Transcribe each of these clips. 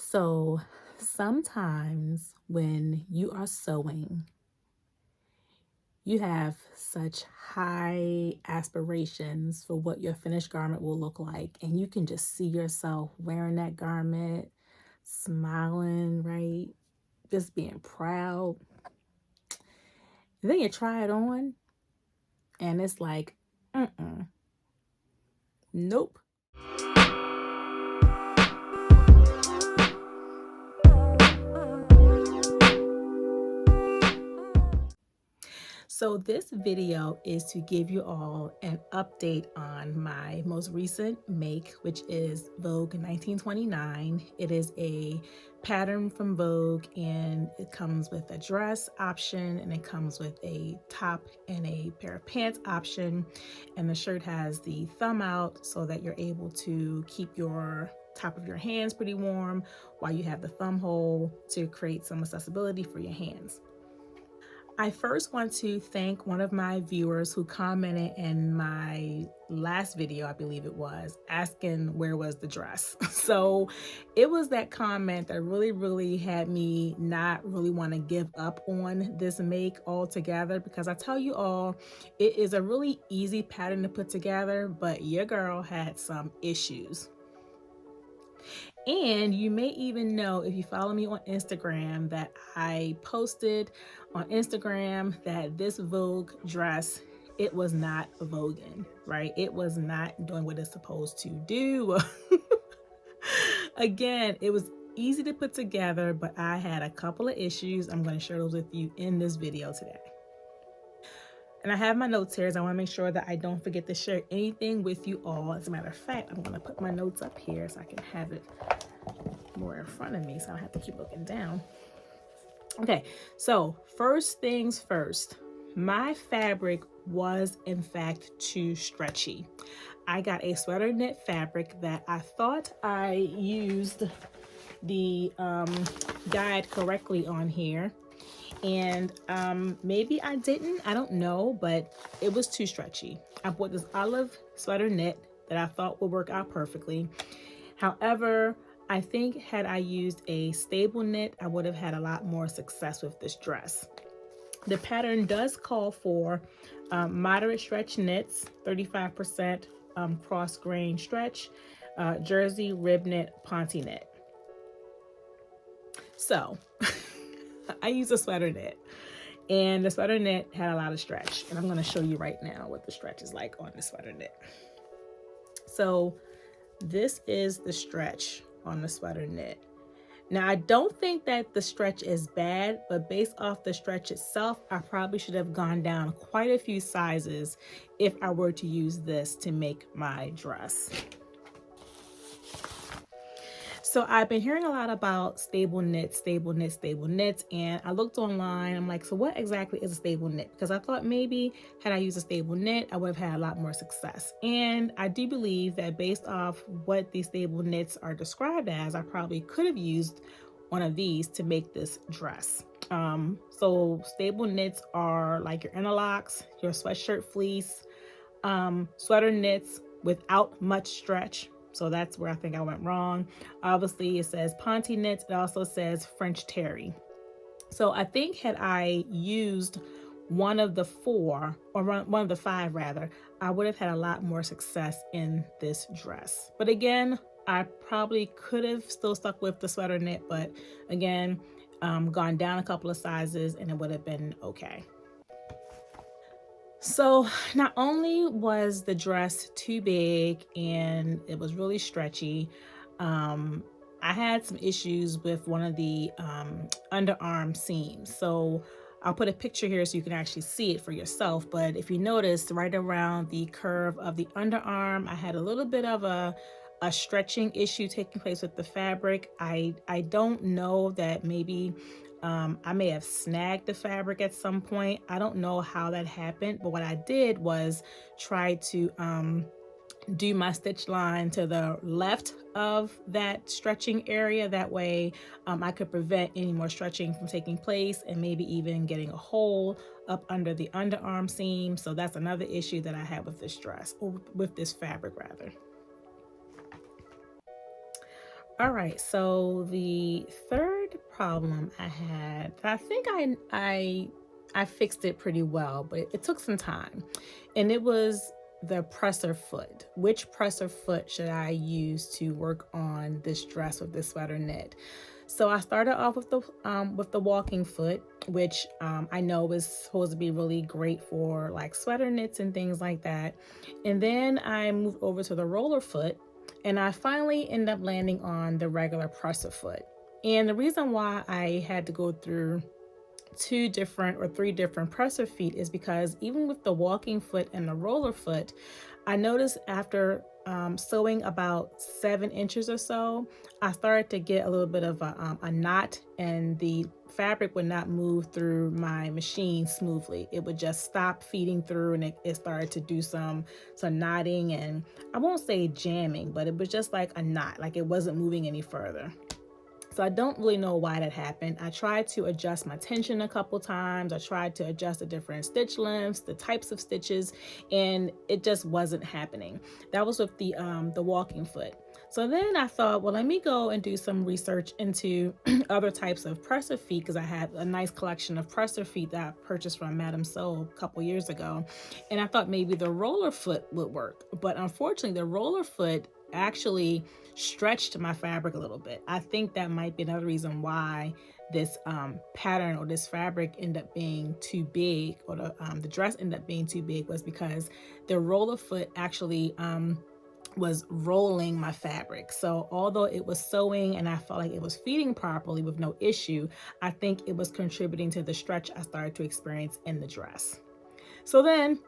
So sometimes when you are sewing, you have such high aspirations for what your finished garment will look like, and you can just see yourself wearing that garment, smiling, right? Just being proud. Then you try it on, and it's like, nope. So this video is to give you all an update on my most recent make, which is Vogue 1929. It is a pattern from Vogue, and it comes with a dress option, and it comes with a top and a pair of pants option. And the shirt has the thumb out so that you're able to keep your top of your hands pretty warm while you have the thumb hole to create some accessibility for your hands. I first want to thank one of my viewers who commented in my last video, I believe it was, asking where was the dress. So it was that comment that really had me not really want to give up on this make altogether, because I tell you all, it is a really easy pattern to put together, but your girl had some issues. And you may even know, if you follow me on Instagram, that I posted on Instagram that this Vogue dress, it was not voguing, right? It was not doing what it's supposed to do. Again, it was easy to put together, but I had a couple of issues. I'm going to share those with you in this video today. And I have my notes here, so I want to make sure that I don't forget to share anything with you all. As a matter of fact, I'm going to put my notes up here so I can have it more in front of me so I don't have to keep looking down. Okay, so first things first, my fabric was in fact too stretchy. I got a sweater knit fabric that I thought I used the guide correctly on here, and maybe I didn't, I don't know, but it was too stretchy. I bought this olive sweater knit that I thought would work out perfectly. However, I think had I used a stable knit, I would have had a lot more success with this dress. The pattern does call for moderate stretch knits, 35% cross grain stretch, jersey rib knit, ponte knit. So I used a sweater knit, and the sweater knit had a lot of stretch, and I'm going to show you right now what the stretch is like on the sweater knit. So this is the stretch on the sweater knit. Now, I don't think that the stretch is bad, but based off the stretch itself, I probably should have gone down quite a few sizes if I were to use this to make my dress. So I've been hearing a lot about stable knits, and I looked online. I'm like, so what exactly is a stable knit? Because I thought maybe had I used a stable knit, I would have had a lot more success. And I do believe that based off what these stable knits are described as, I probably could have used one of these to make this dress. So stable knits are like your interlocks, your sweatshirt fleece, sweater knits without much stretch. So that's where I think I went wrong. Obviously, it says ponte knits. It also says French terry. So I think had I used one of the four, or one of the five rather, I would have had a lot more success in this dress. But again, I probably could have still stuck with the sweater knit, but again, gone down a couple of sizes and it would have been okay. So not only was the dress too big and it was really stretchy, I had some issues with one of the underarm seams. So I'll put a picture here so you can actually see it for yourself. But if you notice, right around the curve of the underarm, I had a little bit of a stretching issue taking place with the fabric. I don't know that maybe I may have snagged the fabric at some point. I don't know how that happened, but what I did was try to do my stitch line to the left of that stretching area. That way I could prevent any more stretching from taking place and maybe even getting a hole up under the underarm seam. So that's another issue that I have with this dress, or with this fabric rather. All right, so the third problem I had, I think I fixed it pretty well, but it took some time. And it was the presser foot. Which presser foot should I use to work on this dress with this sweater knit? So I started off with the walking foot, which I know is supposed to be really great for like sweater knits and things like that. And then I moved over to the roller foot, and I finally end up landing on the regular presser foot. And the reason why I had to go through two different or three different presser feet is because even with the walking foot and the roller foot, I noticed after sewing about 7 inches or so, I started to get a little bit of a knot, and the fabric would not move through my machine smoothly. It would just stop feeding through, and it started to do some knotting, and I won't say jamming, but it was just like a knot, like it wasn't moving any further. So I don't really know why that happened. I tried to adjust my tension a couple times. I tried to adjust the different stitch lengths, the types of stitches, and it just wasn't happening. That was with the walking foot. So then I thought, well, let me go and do some research into other types of presser feet, because I had a nice collection of presser feet that I purchased from Madame Sew a couple years ago. And I thought maybe the roller foot would work. But unfortunately, the roller foot actually stretched my fabric a little bit. I think that might be another reason why this pattern or this fabric ended up being too big, or the dress ended up being too big, was because the roller foot actually was rolling my fabric. So although it was sewing and I felt like it was feeding properly with no issue, I think it was contributing to the stretch I started to experience in the dress. So then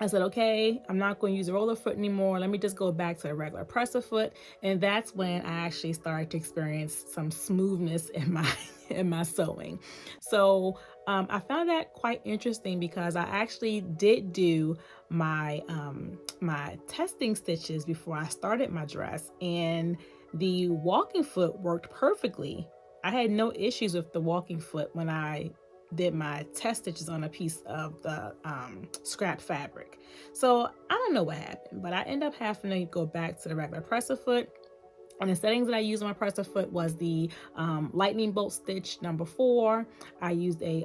I said, okay, I'm not going to use a roller foot anymore. Let me just go back to a regular presser foot. And that's when I actually started to experience some smoothness in my in my sewing. So I found that quite interesting, because I actually did do my my testing stitches before I started my dress, and the walking foot worked perfectly. I had no issues with the walking foot when I did my test stitches on a piece of the scrap fabric. So I don't know what happened, but I ended up having to go back to the regular presser foot. And the settings that I used on my presser foot was the lightning bolt stitch number 4. I used a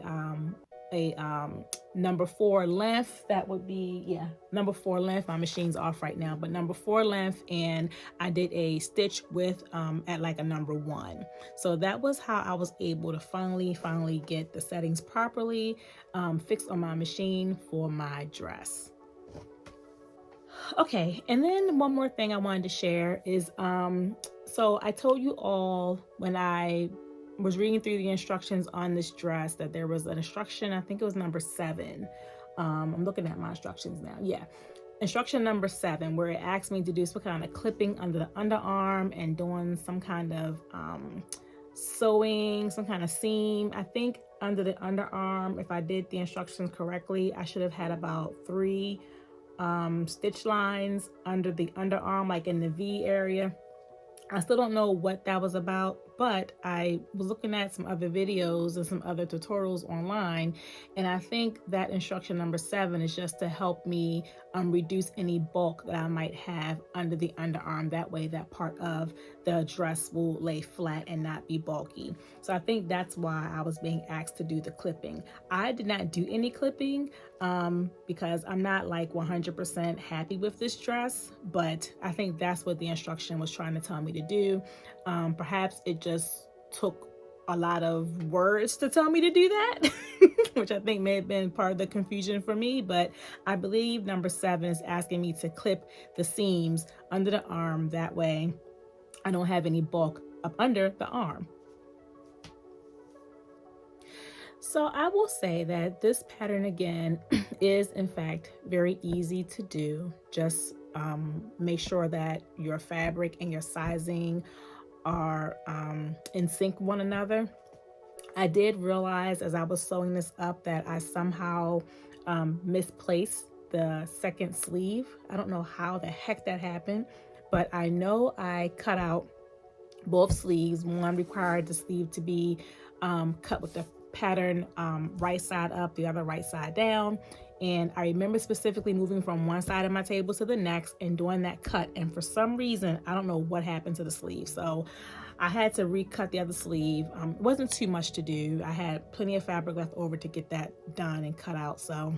number 4 length. That would be, yeah, number 4 length. My machine's off right now, but number 4 length. And I did a stitch width at like a number 1. So that was how I was able to finally get the settings properly fixed on my machine for my dress. Okay, and then one more thing I wanted to share is so I told you all when I was reading through the instructions on this dress that there was an instruction, I think it was number 7. I'm looking at my instructions now. Yeah. Instruction number 7, where it asked me to do some kind of clipping under the underarm and doing some kind of sewing, some kind of seam. I think under the underarm, if I did the instructions correctly, I should have had about 3 stitch lines under the underarm, like in the V area. I still don't know what that was about, but I was looking at some other videos and some other tutorials online, and I think that instruction number 7 is just to help me reduce any bulk that I might have under the underarm. That way that part of the dress will lay flat and not be bulky. So I think that's why I was being asked to do the clipping. I did not do any clipping because I'm not like 100% happy with this dress, but I think that's what the instruction was trying to tell me to do. Perhaps it just took a lot of words to tell me to do that, which I think may have been part of the confusion for me, but I believe number 7 is asking me to clip the seams under the arm. That way I don't have any bulk up under the arm. So I will say that this pattern again is in fact very easy to do. Just make sure that your fabric and your sizing are in sync with one another. I did realize as I was sewing this up that I somehow misplaced the second sleeve. I don't know how the heck that happened, but I know I cut out both sleeves. One required the sleeve to be cut with the pattern right side up, the other right side down. And I remember specifically moving from one side of my table to the next and doing that cut. And for some reason, I don't know what happened to the sleeve. So I had to recut the other sleeve. It wasn't too much to do. I had plenty of fabric left over to get that done and cut out. So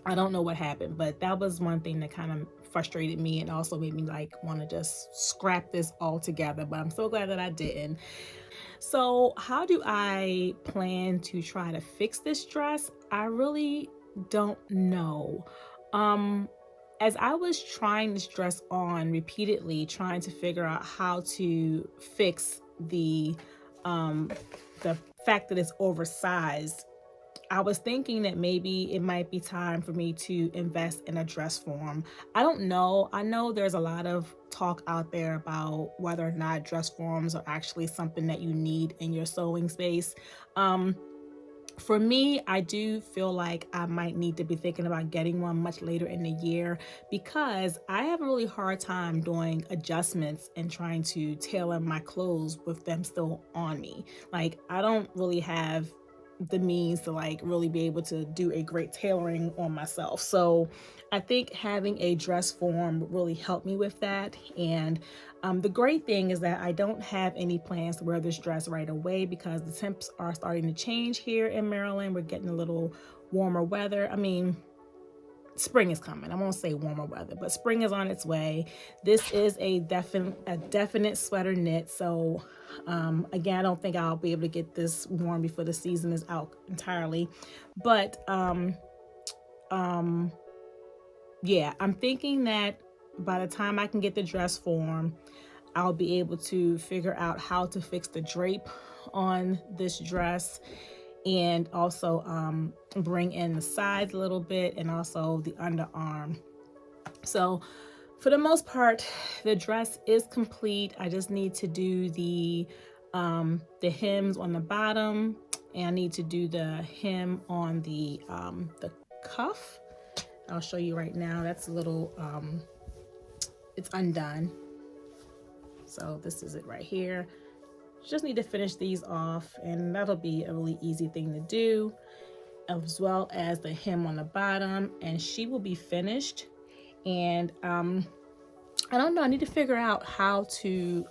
I don't know what happened, but that was one thing that kind of frustrated me and also made me like want to just scrap this all together. But I'm so glad that I didn't. So how do I plan to try to fix this dress? I really don't know. Um, as I was trying this dress on repeatedly, trying to figure out how to fix the fact that it's oversized, I was thinking that maybe it might be time for me to invest in a dress form. I don't know. I know there's a lot of talk out there about whether or not dress forms are actually something that you need in your sewing space. Um, for me, I do feel like I might need to be thinking about getting one much later in the year because I have a really hard time doing adjustments and trying to tailor my clothes with them still on me. Like, I don't really have the means to like really be able to do a great tailoring on myself. So I think having a dress form really helped me with that. And the great thing is that I don't have any plans to wear this dress right away because the temps are starting to change here in Maryland. We're getting a little warmer weather. I mean, spring is coming. I won't say warmer weather, but spring is on its way. This is a definite sweater knit. So again, I don't think I'll be able to get this warm before the season is out entirely. But yeah, I'm thinking that by the time I can get the dress form, I'll be able to figure out how to fix the drape on this dress and also bring in the sides a little bit and also the underarm. So for the most part, the dress is complete. I just need to do the hems on the bottom, and I need to do the hem on the cuff. I'll show you right now. That's a little it's undone. So this is it right here. Just need to finish these off, and that'll be a really easy thing to do, as well as the hem on the bottom, and she will be finished. And I don't know, I need to figure out how to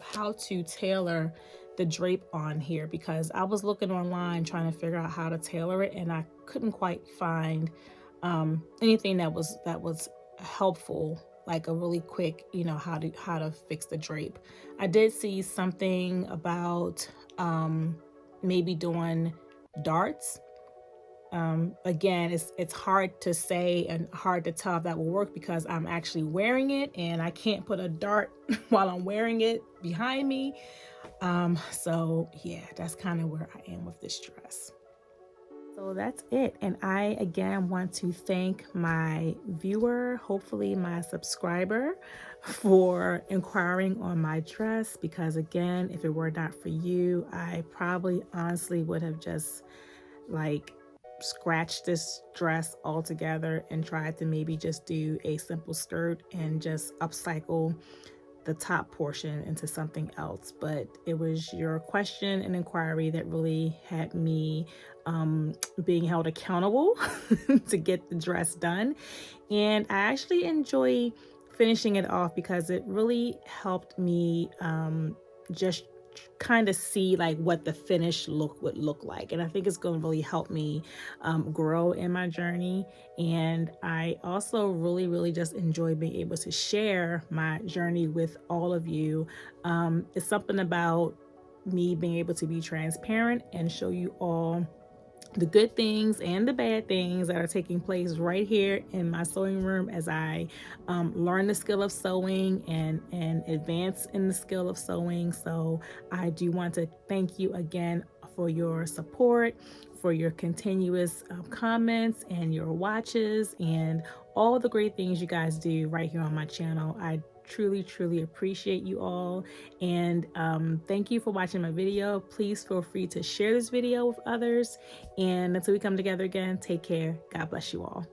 tailor the drape on here because I was looking online trying to figure out how to tailor it, and I couldn't quite find anything that was helpful, like a really quick, you know, how to fix the drape. I did see something about maybe doing darts. Again, it's hard to say and hard to tell if that will work because I'm actually wearing it and I can't put a dart while I'm wearing it behind me. So yeah, that's kind of where I am with this dress. So that's it. And I again want to thank my viewer, hopefully my subscriber, for inquiring on my dress because again, if it were not for you, I probably honestly would have just like scratched this dress altogether and tried to maybe just do a simple skirt and just upcycle the top portion into something else. But it was your question and inquiry that really had me being held accountable to get the dress done. And I actually enjoy finishing it off because it really helped me just kind of see like what the finished look would look like, and I think it's going to really help me grow in my journey. And I also really just enjoy being able to share my journey with all of you. It's something about me being able to be transparent and show you all the good things and the bad things that are taking place right here in my sewing room as I learn the skill of sewing and advance in the skill of sewing. So I do want to thank you again for your support, for your continuous comments and your watches and all the great things you guys do right here on my channel. I truly appreciate you all, and thank you for watching my video. Please feel free to share this video with others, and until we come together again, take care. God bless you all.